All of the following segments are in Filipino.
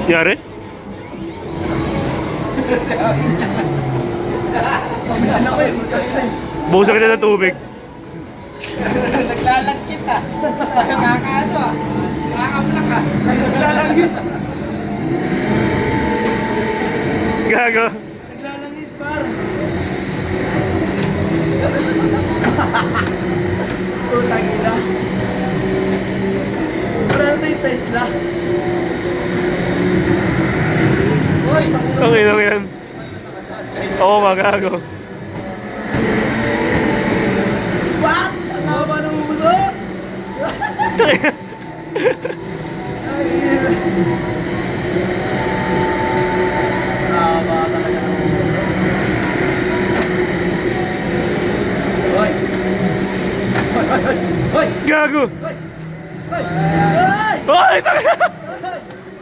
Yari? Ano ko eh? Buhusan kita ng tubig. Naglalagkit ah. Nakakaano ah. Nakakaplak ah. Naglalangis. Gago. Naglalangis par. Utang ina. Pero ito yung Tesla. Hoy! Okay lang yan. Oo nga, gago. What? Ang haba ng ulo! Haba talaga ng ulo. Hoy! Hoy! Hoy! Hoy! Hoy! Gago. Hoy! Hoy! Hoy! Hoy! Tangina.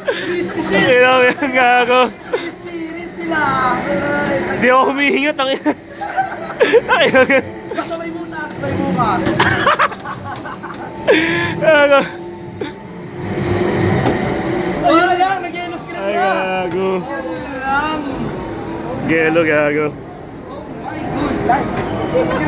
Risky shit! Okay lang yan, gago. Risky lang! Ay, Di ako humihinga, tangina. Tangina. basta may butas, may bukas. Gago. Ayun lang, nag-yellow screen Ay, na. gago. Ayun lang. Gelo, gago. Oh my God.